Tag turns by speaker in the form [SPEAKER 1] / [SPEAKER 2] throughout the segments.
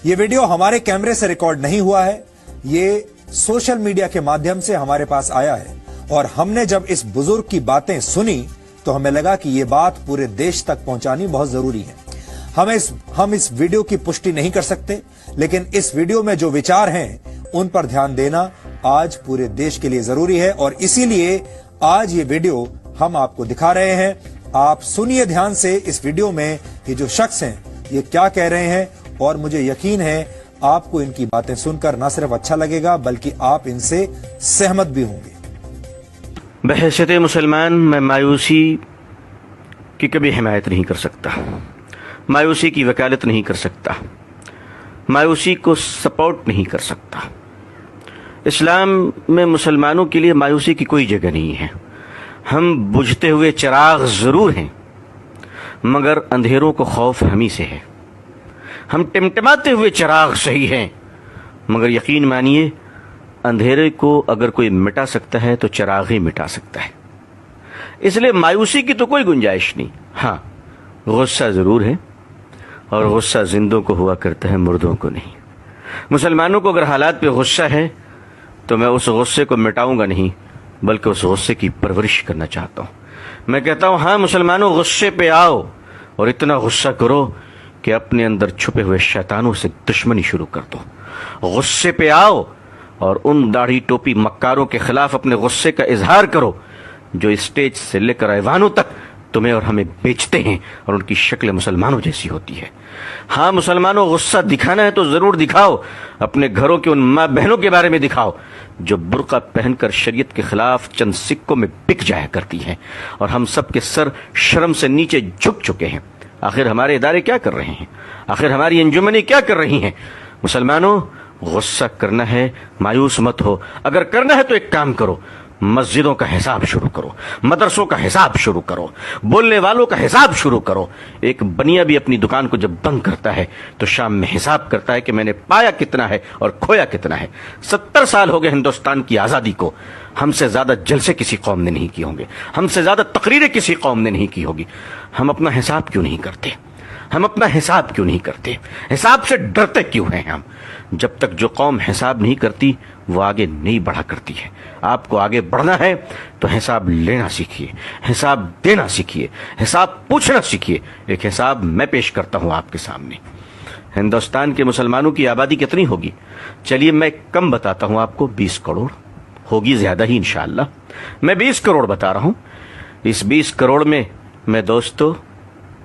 [SPEAKER 1] یہ ویڈیو ہمارے کیمرے سے ریکارڈ نہیں ہوا ہے، یہ سوشل میڈیا کے مادھیم سے ہمارے پاس آیا ہے، اور ہم نے جب اس بزرگ کی باتیں سنی تو ہمیں لگا کہ یہ بات پورے دیش تک پہنچانی بہت ضروری ہے۔ ہم اس ویڈیو کی پشٹی نہیں کر سکتے، لیکن اس ویڈیو میں جو وچار ہیں ان پر دھیان دینا آج پورے دیش کے لیے ضروری ہے، اور اسی لیے آج یہ ویڈیو ہم آپ کو دکھا رہے ہیں۔ آپ سنیے دھیان سے اس ویڈیو میں یہ جو شخص ہیں یہ کیا کہہ رہے ہیں، اور مجھے یقین ہے آپ کو ان کی باتیں سن کر نہ صرف اچھا لگے گا بلکہ آپ ان سے سہمت بھی ہوں گے۔
[SPEAKER 2] بحیثیت مسلمان میں مایوسی کی کبھی حمایت نہیں کر سکتا، مایوسی کی وکالت نہیں کر سکتا، مایوسی کو سپورٹ نہیں کر سکتا۔ اسلام میں مسلمانوں کے لیے مایوسی کی کوئی جگہ نہیں ہے۔ ہم بجھتے ہوئے چراغ ضرور ہیں، مگر اندھیروں کو خوف ہمیں سے ہے۔ ہم ٹمٹماتے ہوئے چراغ صحیح ہیں، مگر یقین مانیے اندھیرے کو اگر کوئی مٹا سکتا ہے تو چراغ ہی مٹا سکتا ہے۔ اس لیے مایوسی کی تو کوئی گنجائش نہیں۔ ہاں، غصہ ضرور ہے، اور غصہ زندوں کو ہوا کرتا ہے، مردوں کو نہیں۔ مسلمانوں کو اگر حالات پہ غصہ ہے تو میں اس غصے کو مٹاؤں گا نہیں، بلکہ اس غصے کی پرورش کرنا چاہتا ہوں۔ میں کہتا ہوں ہاں مسلمانوں، غصے پہ آؤ اور اتنا غصہ کرو کہ اپنے اندر چھپے ہوئے شیطانوں سے دشمنی شروع کر دو۔ غصے پہ آؤ اور ان داڑھی ٹوپی مکاروں کے خلاف اپنے غصے کا اظہار کرو جو اسٹیج سے لے کر ایوانوں تک تمہیں اور ہمیں بیچتے ہیں، اور ان کی شکل مسلمانوں جیسی ہوتی ہے۔ ہاں مسلمانوں، غصہ دکھانا ہے تو ضرور دکھاؤ، اپنے گھروں کے ان ماں بہنوں کے بارے میں دکھاؤ جو برقع پہن کر شریعت کے خلاف چند سکوں میں بک جایا کرتی ہیں، اور ہم سب کے سر شرم سے نیچے جھک چکے ہیں۔ آخر ہمارے ادارے کیا کر رہے ہیں؟ آخر ہماری انجمنیں کیا کر رہی ہیں؟ مسلمانوں، غصہ کرنا ہے، مایوس مت ہو۔ اگر کرنا ہے تو ایک کام کرو، مسجدوں کا حساب شروع کرو، مدرسوں کا حساب شروع کرو، بولنے والوں کا حساب شروع کرو۔ ایک بنیا بھی اپنی دکان کو جب بند کرتا ہے تو شام میں حساب کرتا ہے کہ میں نے پایا کتنا ہے اور کھویا کتنا ہے۔ 70 سال ہو گئے ہندوستان کی آزادی کو، ہم سے زیادہ جلسے کسی قوم نے نہیں کیے ہوں گے، ہم سے زیادہ تقریریں کسی قوم نے نہیں کی ہوگی۔ ہم اپنا حساب کیوں نہیں کرتے؟ ہم اپنا حساب کیوں نہیں کرتے؟ حساب سے ڈرتے کیوں ہیں ہم؟ جب تک جو قوم حساب نہیں کرتی وہ آگے نہیں بڑھا کرتی ہے۔ آپ کو آگے بڑھنا ہے تو حساب لینا سیکھیے، حساب دینا سیکھیے، حساب پوچھنا سیکھیے۔ ایک حساب میں پیش کرتا ہوں آپ کے سامنے۔ ہندوستان کے مسلمانوں کی آبادی کتنی ہوگی؟ چلیے میں کم بتاتا ہوں آپ کو، 20 کروڑ ہوگی، زیادہ ہی انشاءاللہ۔ میں 20 کروڑ بتا رہا ہوں۔ اس 20 کروڑ میں دوستو،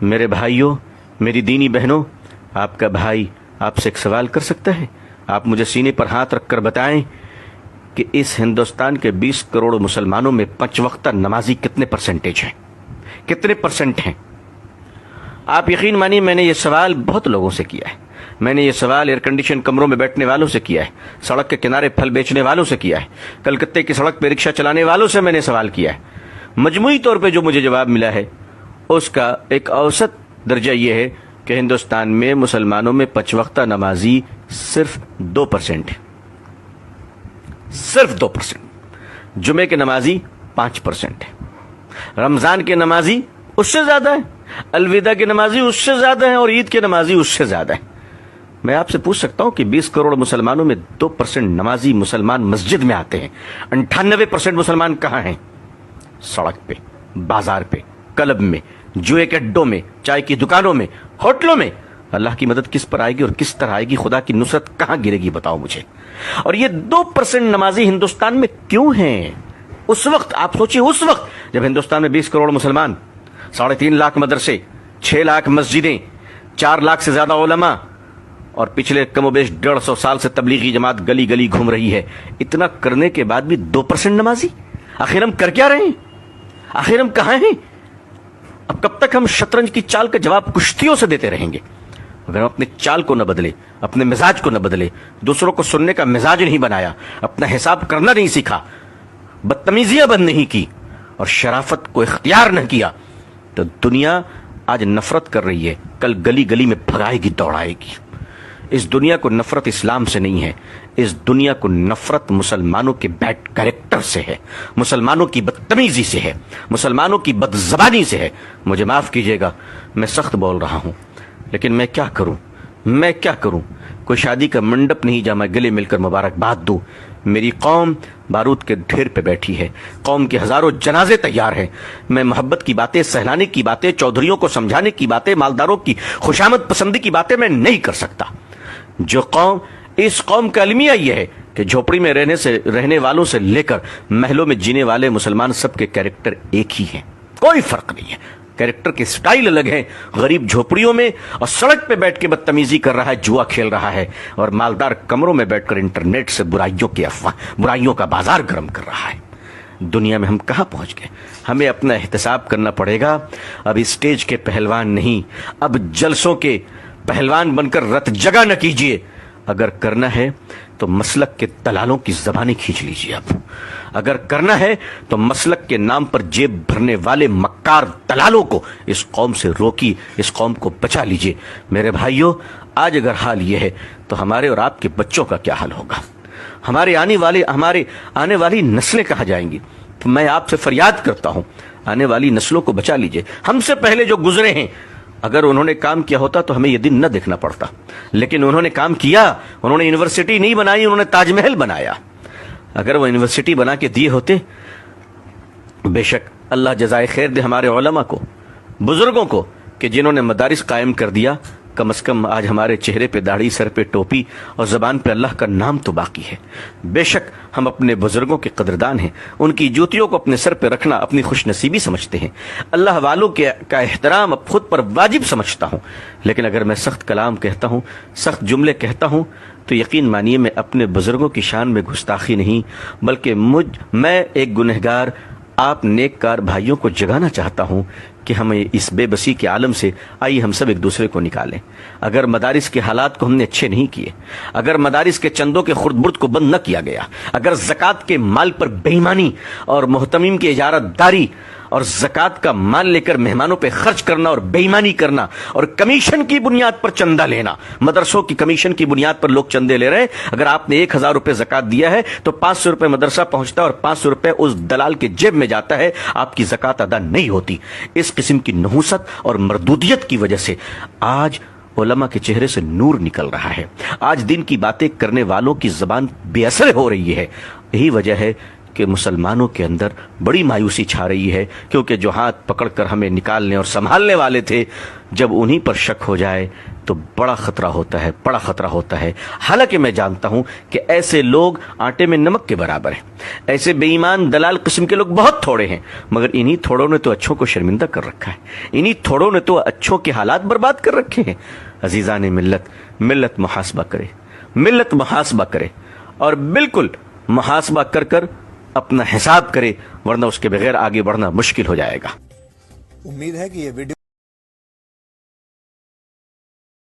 [SPEAKER 2] میرے بھائیوں، میری دینی بہنوں، آپ کا بھائی آپ سے ایک سوال کر سکتا ہے؟ آپ مجھے سینے پر ہاتھ رکھ کر بتائیں کہ اس ہندوستان کے 20 کروڑ مسلمانوں میں 5 وقتہ نمازی کتنے پرسنٹیج ہیں؟ کتنے پرسنٹ ہیں؟ آپ یقین مانیے میں نے یہ سوال بہت لوگوں سے کیا ہے۔ میں نے یہ سوال ایئر کنڈیشن کمروں میں بیٹھنے والوں سے کیا ہے، سڑک کے کنارے پھل بیچنے والوں سے کیا ہے، کلکتے کی سڑک پہ رکشہ چلانے والوں سے میں نے سوال کیا ہے۔ مجموعی طور پہ جو مجھے جواب ملا ہے اس کا ایک اوسط درجہ یہ ہے کہ ہندوستان میں مسلمانوں میں 5 وقتہ نمازی صرف 2% ہے، صرف 2%۔ جمعے کے نمازی 5% ہے، رمضان کے نمازی اس سے زیادہ ہے، الوداع کے نمازی اس سے زیادہ ہیں، اور عید کے نمازی اس سے زیادہ ہیں۔ میں آپ سے پوچھ سکتا ہوں کہ 20 کروڑ مسلمانوں میں 2% نمازی مسلمان مسجد میں آتے ہیں، 98% مسلمان کہاں ہیں؟ سڑک پہ، بازار پہ، کلب میں، جوئے کے اڈوں میں، چائے کی دکانوں میں، ہوٹلوں میں۔ اللہ کی مدد کس پر آئے گی اور کس طرح آئے گی؟ خدا کی نصرت کہاں گرے گی بتاؤ مجھے؟ اور یہ 2% نمازی ہندوستان میں کیوں ہیں؟ اس وقت آپ سوچیے، اس وقت جب ہندوستان میں 20 کروڑ مسلمان، 3.5 لاکھ مدرسے، 6 لاکھ مسجدیں، 4 لاکھ سے زیادہ علماء، اور پچھلے کم و بیش 150 سال سے تبلیغی جماعت گلی گلی گھوم رہی ہے، اتنا کرنے کے بعد بھی 2% نمازی؟ آخر ہم کر کیا رہے ہیں؟ آخر ہم کہاں ہیں؟ اب کب تک ہم شطرنج کی چال کا جواب کشتیوں سے دیتے رہیں گے؟ اگر ہم اپنے چال کو نہ بدلے، اپنے مزاج کو نہ بدلے، دوسروں کو سننے کا مزاج نہیں بنایا، اپنا حساب کرنا نہیں سیکھا، بدتمیزیاں بند نہیں کی، اور شرافت کو اختیار نہ کیا، تو دنیا آج نفرت کر رہی ہے، کل گلی گلی میں بھگائے گی، دوڑائے گی۔ اس دنیا کو نفرت اسلام سے نہیں ہے، اس دنیا کو نفرت مسلمانوں کے بیڈ کریکٹر سے ہے، مسلمانوں کی بدتمیزی سے ہے، مسلمانوں کی بد زبانی سے ہے۔ مجھے معاف کیجیے گا، میں سخت بول رہا ہوں، لیکن میں کیا کروں؟ کوئی شادی کا منڈپ نہیں جہاں میں گلے مل کر مبارکباد دوں. میری قوم بارود کے ڈھیر پہ بیٹھی ہے, قوم کے ہزاروں جنازے تیار ہیں. میں محبت کی باتیں, سہلانے کی باتیں, چودھریوں کو سمجھانے کی باتیں, مالداروں کی خوشامد پسندی کی باتیں میں نہیں کر سکتا. جو قوم, اس قوم کا المیہ یہ ہے کہ جھوپڑی میں رہنے والوں سے لے کر محلوں میں جینے والے مسلمان سب کے کیریکٹر ایک ہی ہیں, کوئی فرق نہیں ہے. کیریکٹر کے سٹائل الگ ہیں. غریب جھوپڑیوں میں اور سڑک پہ بیٹھ کے بدتمیزی کر رہا ہے, جوا کھیل رہا ہے, اور مالدار کمروں میں بیٹھ کر انٹرنیٹ سے برائیوں کا بازار گرم کر رہا ہے. دنیا میں ہم کہاں پہنچ گئے؟ ہمیں اپنا احتساب کرنا پڑے گا. اب اسٹیج کے پہلوان نہیں, اب جلسوں کے پہلوان بن کر رت جگہ نہ کیجیے. اگر کرنا ہے تو مسلک کے دلالوں کی زبانیں کھینچ لیجیے. اب اگر کرنا ہے تو مسلک کے نام پر جیب بھرنے والے مکار دلالوں کو اس قوم سے روکی, اس قوم کو بچا لیجیے. میرے بھائیوں, آج اگر حال یہ ہے تو ہمارے اور آپ کے بچوں کا کیا حال ہوگا؟ ہمارے آنے والی نسلیں کہاں جائیں گی؟ تو میں آپ سے فریاد کرتا ہوں, آنے والی نسلوں کو بچا لیجیے. ہم سے پہلے جو گزرے ہیں, اگر انہوں نے کام کیا ہوتا تو ہمیں یہ دن نہ دیکھنا پڑتا, لیکن انہوں نے کام کیا. انہوں نے یونیورسٹی نہیں بنائی, انہوں نے تاج محل بنایا. اگر وہ یونیورسٹی بنا کے دیے ہوتے, بے شک اللہ جزائے خیر دے ہمارے علماء کو, بزرگوں کو, کہ جنہوں نے مدارس قائم کر دیا. کم از کم آج ہمارے چہرے پہ داڑھی, سر پہ ٹوپی اور زبان پہ اللہ کا نام تو باقی ہے. بے شک ہم اپنے بزرگوں کے قدردان ہیں. ان کی جوتیوں کو اپنے سر پہ رکھنا اپنی خوش نصیبی سمجھتے ہیں. اللہ والوں کا احترام اب خود پر واجب سمجھتا ہوں. لیکن اگر میں سخت کلام کہتا ہوں, سخت جملے کہتا ہوں, تو یقین مانیے میں اپنے بزرگوں کی شان میں گستاخی نہیں, بلکہ میں ایک گنہگار آپ نیک کار بھائیوں کو جگانا چاہتا ہوں کہ ہمیں اس بے بسی کے عالم سے آئیے ہم سب ایک دوسرے کو نکالیں. اگر مدارس کے حالات کو ہم نے اچھے نہیں کیے, اگر مدارس کے چندوں کے خرد برد کو بند نہ کیا گیا, اگر زکوٰۃ کے مال پر بے ایمانی اور محتمین کی اجارت داری اور زکوٰۃ کا مال لے کر مہمانوں پہ خرچ کرنا اور بے ایمانی کرنا اور کمیشن کی بنیاد پر چندہ لینا, مدرسوں کی کمیشن کی بنیاد پر لوگ چندے لے رہے ہیں. اگر آپ نے 1000 روپے زکوٰۃ دیا ہے تو 500 روپے مدرسہ پہنچتا ہے اور 500 روپے اس دلال کے جیب میں جاتا ہے, آپ کی زکوٰۃ ادا نہیں ہوتی. اس قسم کی نحوست اور مردودیت کی وجہ سے آج علماء کے چہرے سے نور نکل رہا ہے. آج دین کی باتیں کرنے والوں کی زبان بے اثر ہو رہی ہے. یہی وجہ ہے کہ مسلمانوں کے اندر بڑی مایوسی چھا رہی ہے, کیونکہ جو ہاتھ پکڑ کر ہمیں نکالنے اور سنبھالنے والے تھے, جب انہی پر شک ہو جائے تو بڑا خطرہ ہوتا ہے, بڑا خطرہ ہوتا ہے. حالانکہ میں جانتا ہوں کہ ایسے لوگ آٹے میں نمک کے برابر ہیں. ایسے بے ایمان دلال قسم کے لوگ بہت تھوڑے ہیں, مگر انہی تھوڑوں نے تو اچھوں کو شرمندہ کر رکھا ہے. انہی تھوڑوں نے تو اچھوں کے حالات برباد کر رکھے ہیں. عزیزان ملت محاسبہ کرے, ملت محاسبہ کرے, اور بالکل محاسبہ کر کر اپنا حساب کرے, ورنہ اس کے بغیر آگے بڑھنا مشکل ہو جائے گا.
[SPEAKER 1] امید ہے کہ یہ ویڈیو